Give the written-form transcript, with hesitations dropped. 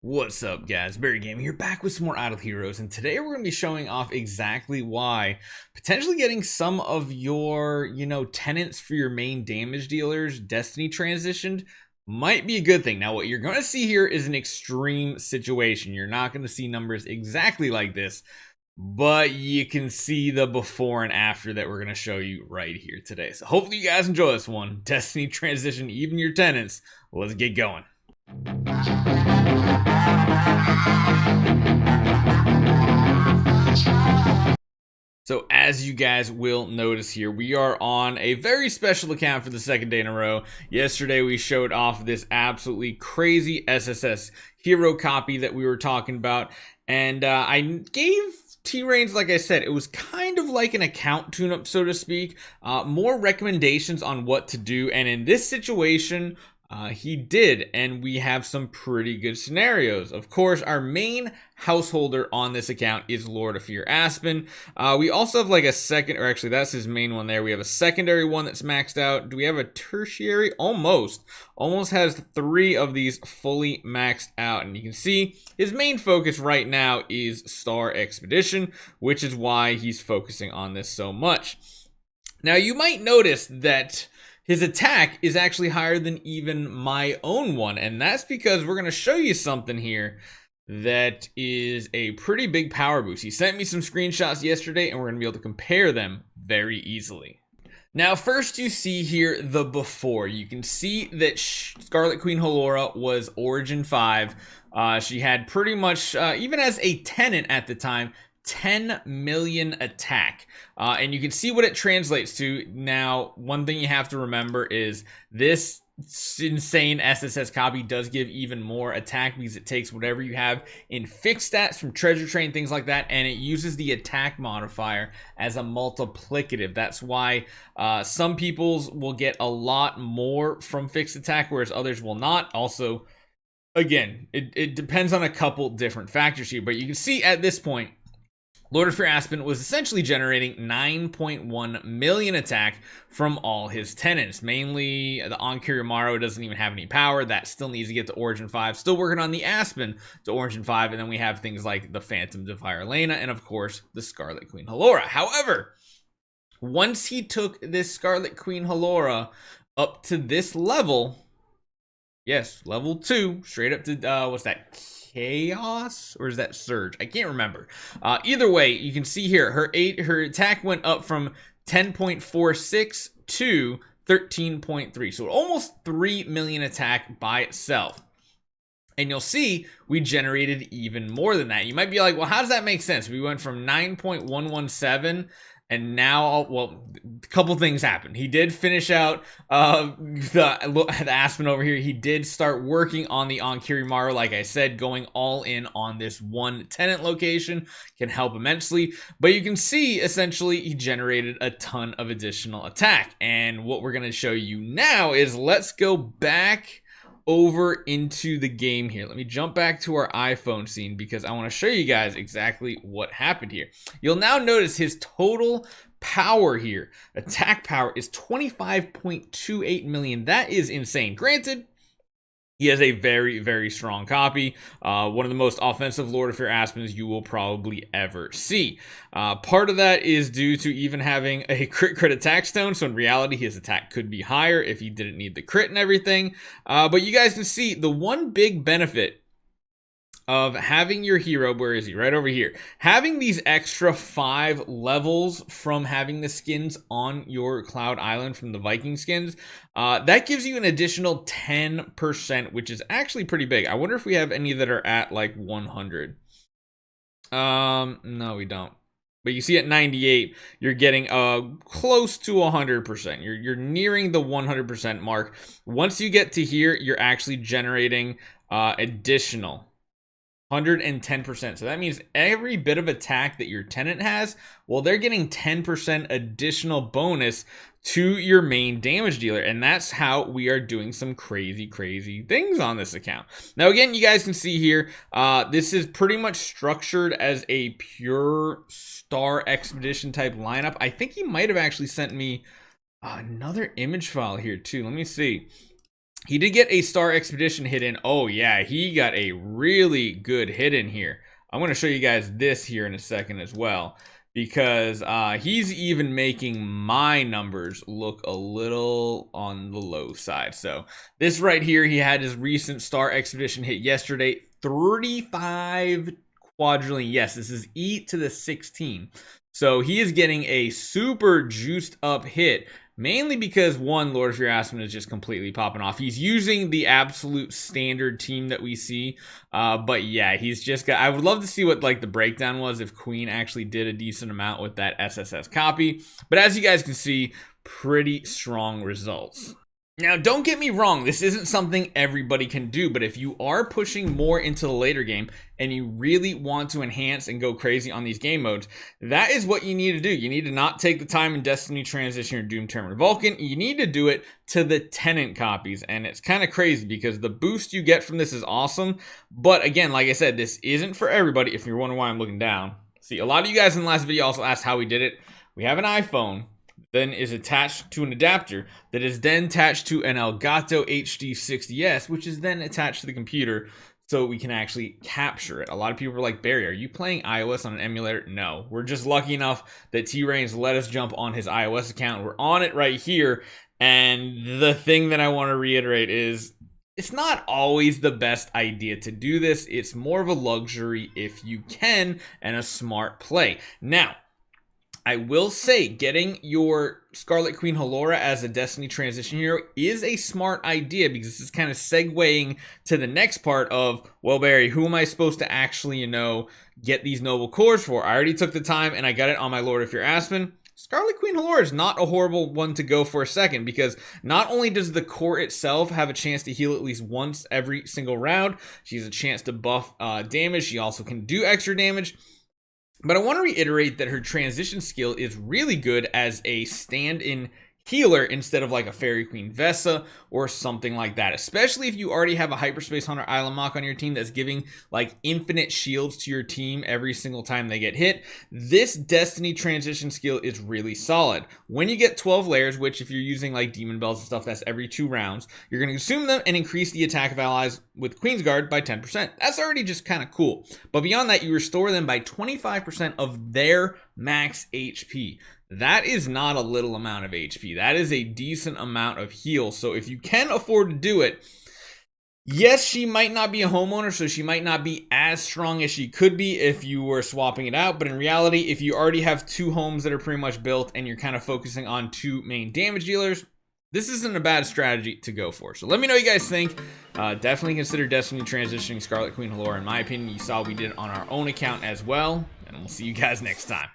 What's up, guys? Barry Gaming here, back with some more Idle Heroes, and today we're going to be showing off exactly why potentially getting some of your, tenants for your main damage dealers Destiny transitioned might be a good thing. Now, what you're going to see here is an extreme situation. You're not going to see numbers exactly like this, but you can see the before and after that we're going to show you right here today. So hopefully you guys enjoy this one. Destiny transition, even your tenants. Let's get going. So as you guys will notice here, we are on a very special account for the second day in a row. Yesterday we showed off this absolutely crazy SSS hero copy that we were talking about, and I gave T-Reigns, like I said, it was kind of like an account tune-up, so to speak, more recommendations on what to do, and in this situation, he did, and we have some pretty good scenarios. Of course, our main householder on this account is Lord of Fear Aspen. We also have like a second, or actually that's his main one there. We have a secondary one that's maxed out. Do we have a tertiary? Almost has 3 of these fully maxed out, and you can see his main focus right now is Star Expedition, which is why he's focusing on this so much. Now you might notice that his attack is actually higher than even my own one, and that's because we're going to show you something here that is a pretty big power boost. He sent me some screenshots yesterday, and we're going to be able to compare them very easily. Now, first you see here the before. You can see that Scarlet Queen Halora was Origin 5. She had pretty much, even as a tenant at the time, 10 million attack, and you can see what it translates to. Now, one thing you have to remember is this insane SSS copy does give even more attack because it takes whatever you have in fixed stats from Treasure Train, things like that, and it uses the attack modifier as a multiplicative. That's why some people's will get a lot more from fixed attack, whereas others will not. Also, again, it depends on a couple different factors here, but you can see at this point Lord of Fear Aspen was essentially generating 9.1 million attack from all his tenants. Mainly the Onkirimaru doesn't even have any power. That still needs to get to Origin 5. Still working on the Aspen to Origin 5. And then we have things like the Phantom Defier Lena and, of course, the Scarlet Queen Halora. However, once he took this Scarlet Queen Halora up to this level, yes, level 2, straight up to, what's that? Chaos, or is that Surge? I can't remember. Either way, you can see here her attack went up from 10.46 to 13.3, so almost 3 million attack by itself. And you'll see we generated even more than that. You might be like, well, how does that make sense? We went from 9.117 and now, well, a couple things happened. He did finish out the Aspen over here. He did start working on the Onkirimaru. Like I said, going all in on this one tenant location can help immensely. But you can see, essentially, he generated a ton of additional attack. And what we're going to show you now is let's go back over into the game here. Let me jump back to our iPhone scene because I want to show you guys exactly what happened here. You'll now notice his total power here, attack power, is 25.28 million. That is insane. Granted, he has a very, very strong copy. One of the most offensive Lord of Fear Aspens you will probably ever see. Part of that is due to even having a crit attack stone. So in reality, his attack could be higher if he didn't need the crit and everything. But you guys can see the one big benefit of having your hero, where is he? Right over here. Having these extra 5 levels from having the skins on your Cloud Island from the Viking skins, that gives you an additional 10%, which is actually pretty big. I wonder if we have any that are at like 100. No, we don't. But you see at 98, you're getting close to 100%. You're nearing the 100% mark. Once you get to here, you're actually generating additional 110%. So that means every bit of attack that your tenant has, well, they're getting 10% additional bonus to your main damage dealer. And that's how we are doing some crazy things on this account. Now, again, you guys can see here, this is pretty much structured as a pure Star Expedition type lineup. I think he might have actually sent me another image file here too. Let me see. He did get a Star Expedition hit in. Oh yeah, he got a really good hit in here. I'm going to show you guys this here in a second as well, because he's even making my numbers look a little on the low side. So this right here, he had his recent Star Expedition hit yesterday, 35 quadrillion. Yes, this is E to the 16. So he is getting a super juiced up hit, mainly because one, Lord of Your Aspen is just completely popping off. He's using the absolute standard team that we see. But yeah, he's just got, I would love to see what like the breakdown was if Queen actually did a decent amount with that SSS copy. But as you guys can see, pretty strong results. Now, don't get me wrong, this isn't something everybody can do, but if you are pushing more into the later game and you really want to enhance and go crazy on these game modes, that is what you need to do. You need to not take the time in Destiny Transition or Doom Terminal Vulcan. You need to do it to the Tenant copies, and it's kind of crazy because the boost you get from this is awesome, but again, like I said, this isn't for everybody. If you're wondering why I'm looking down, see, a lot of you guys in the last video also asked how we did it. We have an iPhone, then is attached to an adapter that is then attached to an Elgato HD 60S, which is then attached to the computer so we can actually capture it. A lot of people are like, Barry, are you playing iOS on an emulator? No, we're just lucky enough that T-Rain's let us jump on his iOS account. We're on it right here, and the thing that I want to reiterate is it's not always the best idea to do this. It's more of a luxury if you can, and a smart play. Now, I will say getting your Scarlet Queen Halora as a Destiny Transition hero is a smart idea, because this is kind of segueing to the next part of, well, Barry, who am I supposed to actually, get these noble cores for? I already took the time and I got it on my Lord of Your Aspen. Scarlet Queen Halora is not a horrible one to go for a second, because not only does the core itself have a chance to heal at least once every single round, she has a chance to buff damage. She also can do extra damage. But I want to reiterate that her transition skill is really good as a stand-in healer instead of like a Fairy Queen Vessa or something like that, especially if you already have a Hyperspace Hunter Island Mock on your team that's giving like infinite shields to your team every single time they get hit. This Destiny transition skill is really solid. When you get 12 layers, which if you're using like Demon Bells and stuff, that's every 2 rounds, you're going to consume them and increase the attack of allies with Queen's Guard by 10%. That's already just kind of cool. But beyond that, you restore them by 25% of their max HP. That is not a little amount of HP. That is a decent amount of heal. So if you can afford to do it, yes, she might not be a homeowner, so she might not be as strong as she could be if you were swapping it out. But in reality, if you already have 2 homes that are pretty much built and you're kind of focusing on 2 main damage dealers, this isn't a bad strategy to go for. So let me know what you guys think. Definitely consider Destiny transitioning Scarlet Queen Halora. In my opinion, you saw we did it on our own account as well. And we'll see you guys next time.